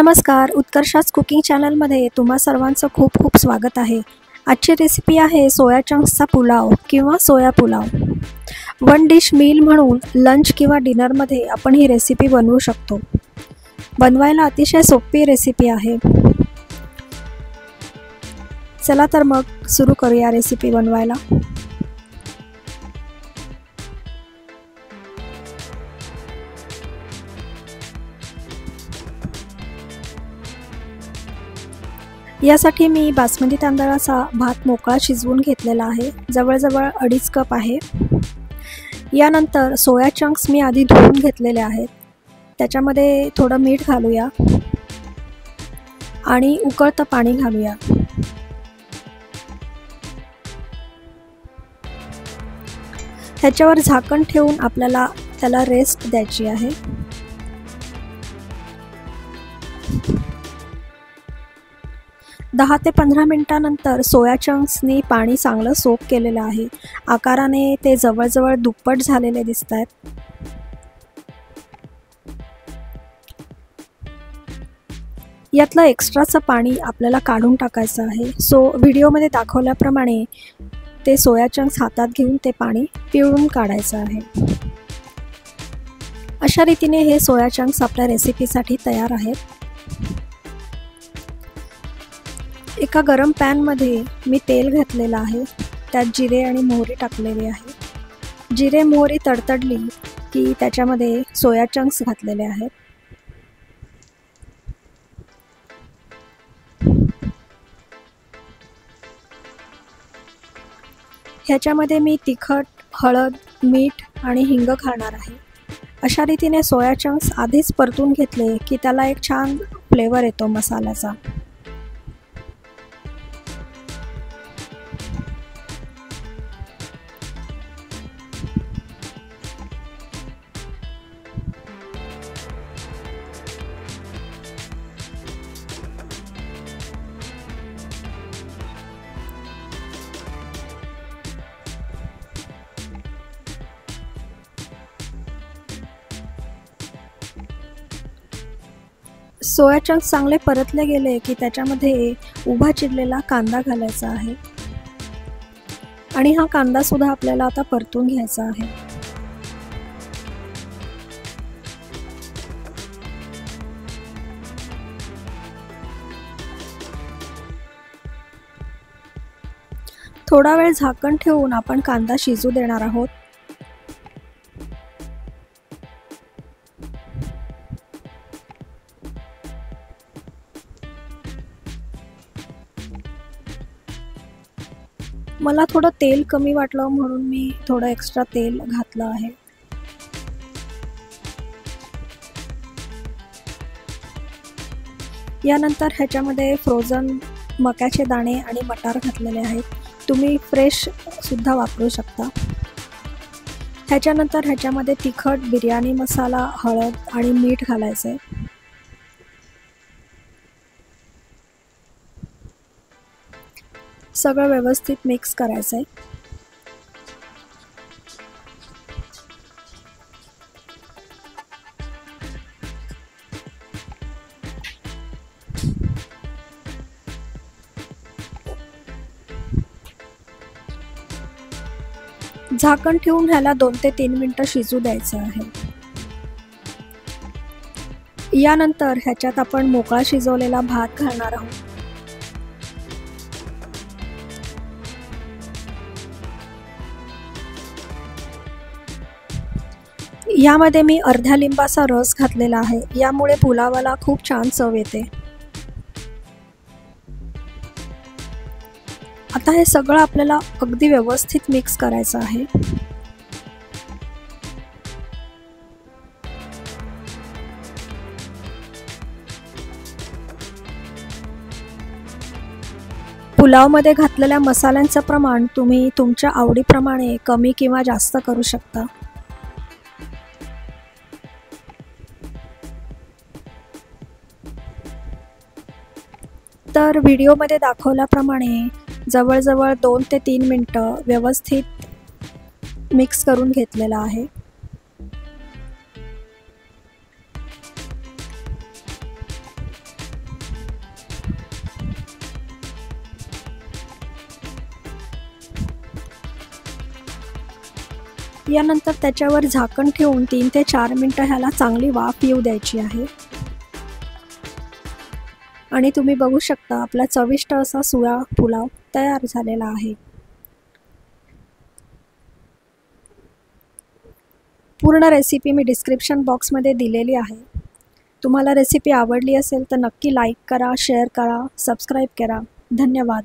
नमस्कार, उत्कर्षाच कुकिंग चॅनलमध्ये तुम्हा सर्वांचं खूप खूप स्वागत आहे। आजची रेसिपी आहे सोया चंक्सचा पुलाव किंवा सोया पुलाव। वन डिश मील म्हणून लंच किंवा डिनरमध्ये आपण ही रेसिपी बनवू शकतो। बनवायला अतिशय सोपी रेसिपी आहे। चला तर मग सुरू करूया रेसिपी बनवायला। यासाठी मी बासमती तांदळाचा भात मोकळा शिजवून घेतलेला आहे, जवळजवळ 2.5 कप आहे। यानंतर सोया चंक्स मी आधी धुवून घेतलेले आहेत। त्याच्यामध्ये थोडं मीठ घालूया आणि उकळतं पाणी घालूया। ह्याच्यावर झाकण ठेवून आपल्याला त्याला रेस्ट द्यायची आहे। दहा ते 15 मिनिटांनंतर सोया चंक्सनी पाणी चांगलं सोक केलेलं आहे। आकाराने ते जवळजवळ दुप्पट झालेले दिसत आहेत। यातलं एक्स्ट्राचं पाणी आपल्याला काढून टाकायचं आहे। सो व्हिडिओमध्ये दाखवल्याप्रमाणे ते सोया चंक्स हातात घेऊन ते पाणी पिळून काढायचं आहे। अशा रीतीने हे सोया चंक्स आपल्या रेसिपीसाठी तयार आहेत। एका गरम पॅनमध्ये मी तेल घातलेलं आहे, त्यात जिरे आणि मोहरी टाकलेली आहे। जिरे मोहरी तडतडली की त्याच्यामध्ये सोया चंक्स घातलेले आहेत। ह्याच्यामध्ये मी तिखट, हळद, मीठ आणि हिंग घालणार आहे। अशा रीतीने सोया चंक्स आधीच परतून घेतले की त्याला एक छान फ्लेवर येतो मसाल्याचा। सोया चंक्स चांगले परतले गेले की त्याच्यामध्ये उभा चिरलेला कांदा घालायचा आहे आणि हा कांदा सुद्धा आपल्याला आता परतून घ्यायचा आहे। थोडा वेळ झाकण ठेवून आपण कांदा शिजू देणार आहोत। मला थोडं तेल कमी वाटलं म्हणून मी थोडं एक्स्ट्रा तेल घातलं आहे। यानंतर ह्याच्यामध्ये फ्रोझन मक्याचे दाणे आणि मटार घातलेले आहेत। तुम्ही फ्रेश सुद्धा वापरू शकता। ह्याच्यानंतर ह्याच्यामध्ये तिखट, बिर्याणी मसाला, हळद आणि मीठ घालायचं आहे। सगळं व्यवस्थित मिक्स करायचं आहे। झाकण ठेवून ह्याला 2 ते 3 मिनिटं शिजू द्यायचं आहे। यानंतर ह्याच्यात आपण मोकळा शिजवलेला भात घालणार आहोत। यामध्ये मी अर्ध्या लिंबाचा रस घातलेला आहे, यामुळे पुलावाला खूप छान चव येते। आता हे सगळं आपल्याला अगदी व्यवस्थित मिक्स करायचं आहे। पुलावमध्ये घातलेल्या मसाल्यांचं प्रमाण तुम्ही तुमच्या आवडीप्रमाणे कमी किंवा जास्त करू शकता। तर व्हिडिओमध्ये दाखवल्याप्रमाणे जवळजवळ 2 ते 3 मिनिटं व्यवस्थित मिक्स करून घेतलेला आहे। यानंतर त्याच्यावर झाकण ठेवून 3 ते 4 मिनटं ह्याला चांगली वाफ येऊ द्यायची आहे. आणि तुम्ही बघू शकता आपला चविष्ट असा सोया पुलाव तयार झालेला आहे. पूर्ण रेसिपी मी डिस्क्रिप्शन बॉक्समध्ये दिलेली आहे. तुम्हाला रेसिपी आवडली असेल तर नक्की लाईक करा, शेअर करा, सबस्क्राईब करा. धन्यवाद.